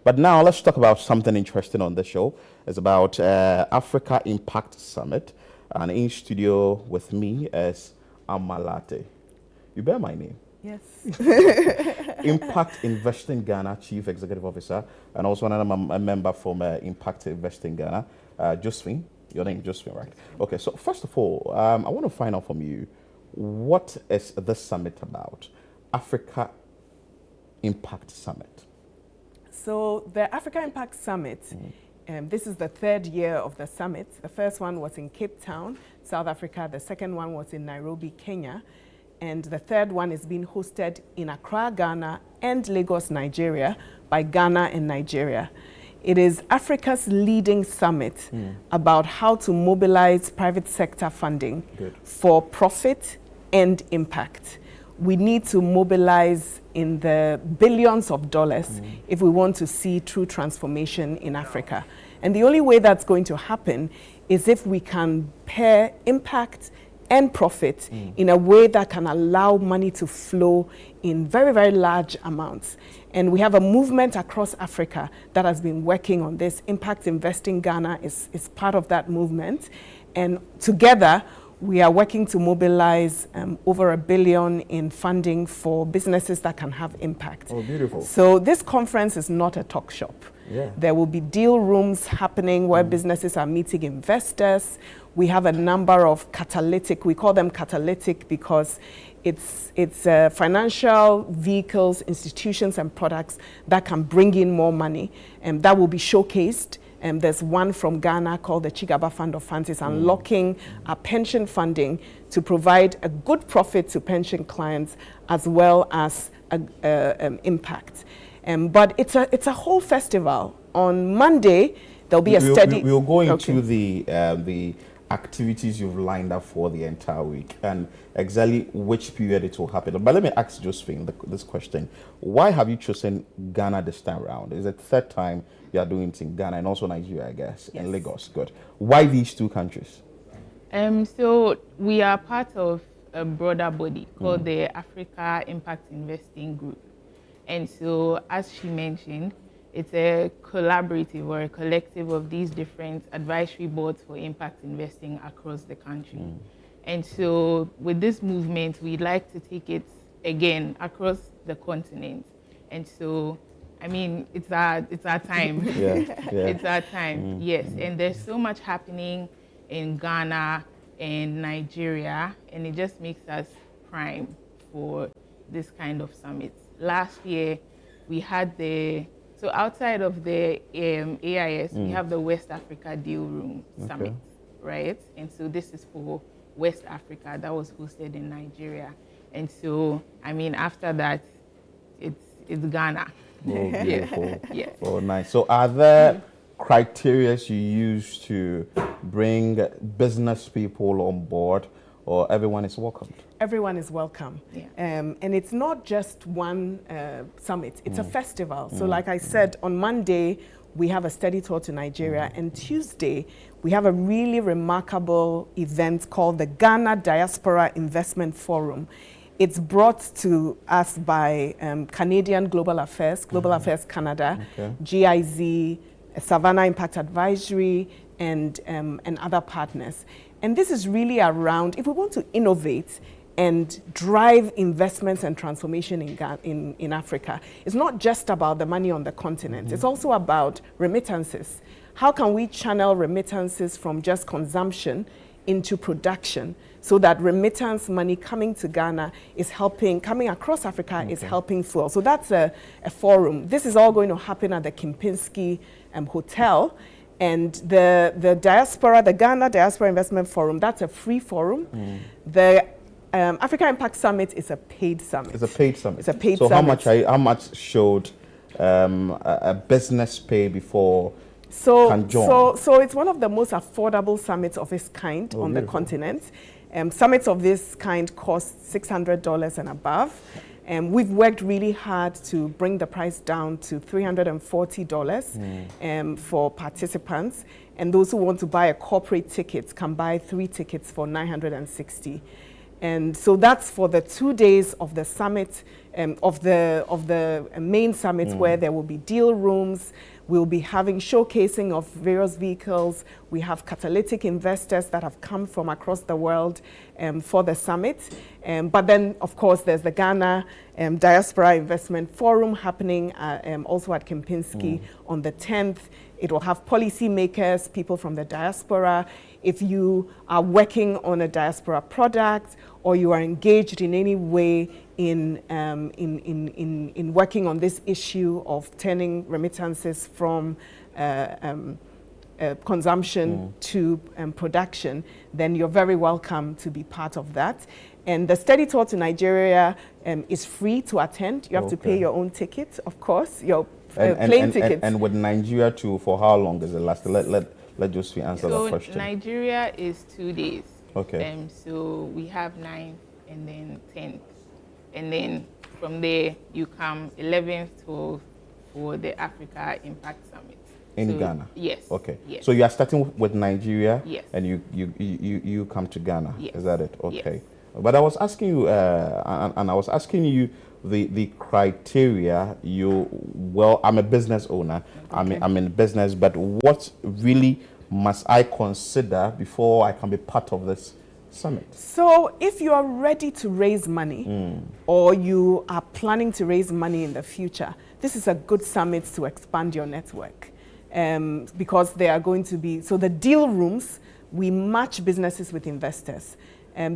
But now let's talk about something interesting on the show. It's about Africa Impact Summit. And in studio with me is Amalate. You bear my name? Yes. Impact Investing Ghana Chief Executive Officer, and also another member from Impact Investing Ghana, Josephine. Your name is Josephine, right? Okay, so first of all, I want to find out from you, what is this summit about? Africa Impact Summit. So the Africa Impact Summit, this is the third year of the summit. The first one was in Cape Town, South Africa. The second one was in Nairobi, Kenya. And the third one is being hosted in Accra, Ghana, and Lagos, Nigeria, by Ghana and Nigeria. It is Africa's leading summit about how to mobilize private sector funding for profit and impact. We need to mobilize in the billions of dollars if we want to see true transformation in Africa. And the only way that's going to happen is if we can pair impact and profit in a way that can allow money to flow in very, very large amounts. And we have a movement across Africa that has been working on this. Impact Investing Ghana is part of that movement. And together, we are working to mobilize over $1 billion in funding for businesses that can have impact. Oh, beautiful. So this conference is not a talk shop. Yeah. There will be deal rooms happening where businesses are meeting investors. We have a number of catalytic, we call them catalytic because it's financial vehicles, institutions and products that can bring in more money, and that will be showcased. There's one from Ghana called the Chigaba Fund of Funds. It's unlocking our pension funding to provide a good profit to pension clients as well as impact. But it's a whole festival. On Monday, there'll be a study. We'll go into the activities you've lined up for the entire week and exactly which period it will happen. But let me ask Josephine this question. Why have you chosen Ghana this time around? Is it the third time you are doing it in Ghana and also Nigeria, I guess, and Lagos? Good. Why these two countries? So we are part of a broader body called the Africa Impact Investing Group. And so, as she mentioned, it's a collaborative or a collective of these different advisory boards for impact investing across the country. And so with this movement, we'd like to take it again across the continent. And so, I mean, it's our time. It's our time, yes. And there's so much happening in Ghana and Nigeria, and it just makes us prime for this kind of summits. Last year, we had so outside of the AIS, we have the West Africa Deal Room Summit, right? And so this is for West Africa. That was hosted in Nigeria. And so, I mean, after that, it's Ghana. Oh, beautiful. Yes. Oh, nice. So are there criteria you use to bring business people on board, or everyone is welcome? Everyone is welcome. Yeah. And it's not just one summit, it's a festival. So like I said, on Monday, we have a study tour to Nigeria, and Tuesday, we have a really remarkable event called the Ghana Diaspora Investment Forum. It's brought to us by Canadian Global Affairs Canada, GIZ, Savannah Impact Advisory, and other partners. And this is really around, if we want to innovate and drive investments and transformation in Africa, it's not just about the money on the continent. It's also about remittances. How can we channel remittances from just consumption into production so that remittance money coming to Ghana is helping, coming across Africa is helping fuel. So that's a forum. This is all going to happen at the Kempinski Hotel. And the diaspora, the Ghana Diaspora Investment Forum, that's a free forum. The Africa Impact Summit is a paid summit. It's a paid summit. It's a paid summit. So how much should a business pay before can join? So it's one of the most affordable summits of its kind on the continent. Summits of this kind cost $600 and above. We've worked really hard to bring the price down to $340 for participants. And those who want to buy a corporate ticket can buy 3 tickets for $960. And so that's for the 2 days of the summit. of the main summits where there will be deal rooms. We'll be having showcasing of various vehicles. We have catalytic investors that have come from across the world for the summit. But then, of course, there's the Ghana Diaspora Investment Forum happening also at Kempinski on the 10th. It will have policymakers, people from the diaspora. If you are working on a diaspora product or you are engaged in any way in working on this issue of turning remittances from consumption to production, then you're very welcome to be part of that. And the study tour to Nigeria is free to attend. You have to pay your own ticket, of course, your plane ticket. And with Nigeria too, for how long does it last? Let Josephine answer that question. Nigeria is 2 days. Okay. So we have 9th and then 10th. And then from there, you come 11th, 12th for the Africa Impact Summit. In Ghana? Yes. Okay. Yes. So you are starting with Nigeria? Yes. And you come to Ghana? Yes. Is that it? Okay. Yes. But I was asking you, and I was asking you the criteria I'm a business owner. Okay. I'm in business, but what really must I consider before I can be part of this summit? So if you are ready to raise money or you are planning to raise money in the future, this is a good summit to expand your network because they are going to be, so the deal rooms, we match businesses with investors.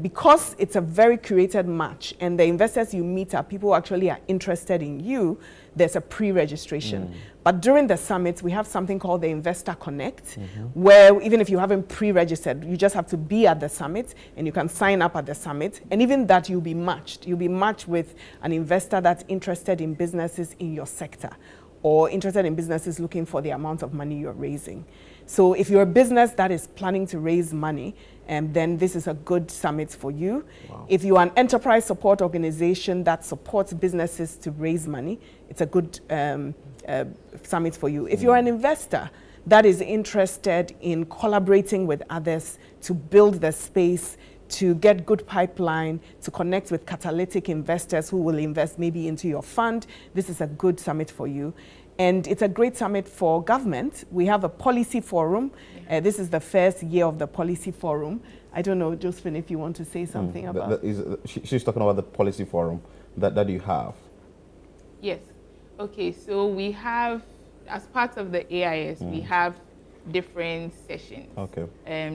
Because it's a very curated match and the investors you meet are people who actually are interested in you, there's a pre-registration. But during the summit, we have something called the Investor Connect, where even if you haven't pre-registered, you just have to be at the summit and you can sign up at the summit. And even that, you'll be matched. You'll be matched with an investor that's interested in businesses in your sector or interested in businesses looking for the amount of money you're raising. So if you're a business that is planning to raise money, then this is a good summit for you. Wow. If you are an enterprise support organization that supports businesses to raise money, it's a good summit for you. If you're an investor that is interested in collaborating with others to build the space, to get good pipeline, to connect with catalytic investors who will invest maybe into your fund, this is a good summit for you. And it's a great summit for government. We have a policy forum. This is the first year of the policy forum. I don't know, Josephine, if you want to say something about she's talking about the policy forum that you have. Yes. Okay, so we have, as part of the AIS, we have different sessions,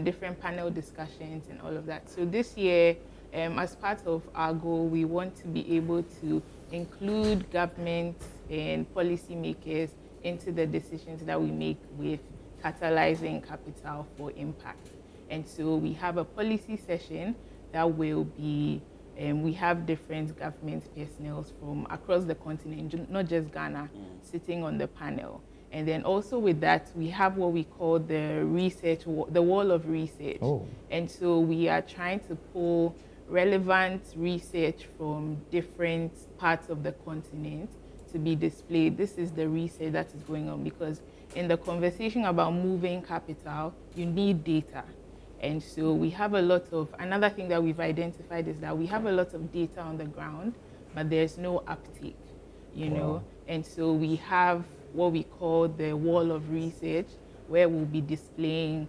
different panel discussions and all of that. So this year, as part of our goal, we want to be able to include government and policymakers into the decisions that we make with catalyzing capital for impact. And so we have a policy session that will be, we have different government personnel from across the continent, not just Ghana, sitting on the panel. And then also with that, we have what we call the research, the wall of research. And so we are trying to pull relevant research from different parts of the continent to be displayed. This is the research that is going on because in the conversation about moving capital, you need data. And so we have a lot of, another thing that we've identified is that we have a lot of data on the ground, but there's no uptake, you know? And so we have what we call the wall of research, where we'll be displaying,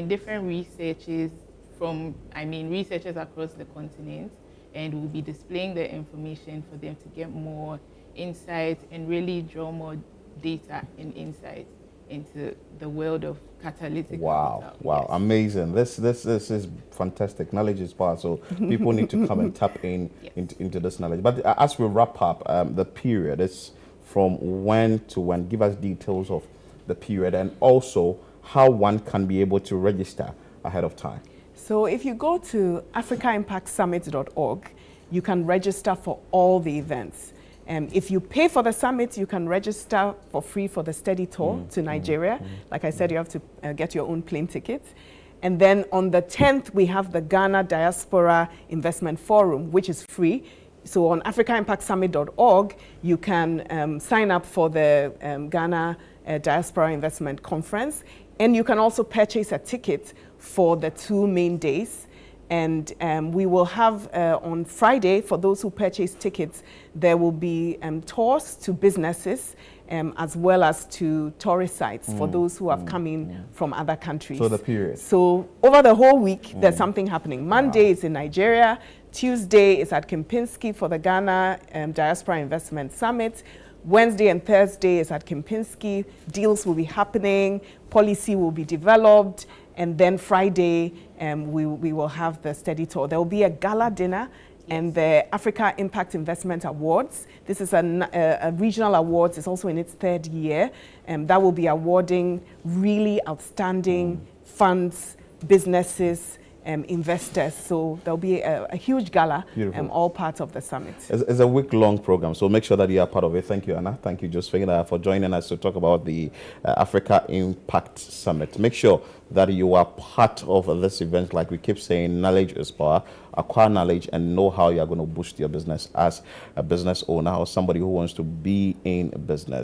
different researches from, researchers across the continent, and we'll be displaying the information for them to get more insight and really draw more data and insight into the world of catalytic capital. Wow, yes. Amazing. This is fantastic. Knowledge is power, so people need to come and tap into this knowledge. But as we wrap up, the period is from when to when. Give us details of the period and also how one can be able to register ahead of time. So if you go to africaimpactsummit.org, you can register for all the events. If you pay for the summit, you can register for free for the study tour to Nigeria. Like I said, you have to get your own plane ticket. And then on the 10th, we have the Ghana Diaspora Investment Forum, which is free. So on africaimpactsummit.org, you can sign up for the Ghana Diaspora Investment Conference. And you can also purchase a ticket for the 2 main days. And we will have on Friday, for those who purchase tickets, there will be tours to businesses as well as to tourist sites for those who have come in from other countries. So the period. So over the whole week, there's something happening. Monday is in Nigeria. Tuesday is at Kempinski for the Ghana Diaspora Investment Summit. Wednesday and Thursday is at Kempinski. Deals will be happening. Policy will be developed. And then Friday, we will have the study tour. There will be a gala dinner and the Africa Impact Investment Awards. This is a regional awards. It's also in its third year. That will be awarding really outstanding funds, businesses, investors. So there'll be a huge gala, all part of the summit. It's a week-long program, so make sure that you are part of it. Thank you, Anna. Thank you, Josephine, for joining us to talk about the Africa Impact Summit. Make sure that you are part of this event. Like we keep saying, knowledge is power. Acquire knowledge and know how you are going to boost your business as a business owner or somebody who wants to be in business.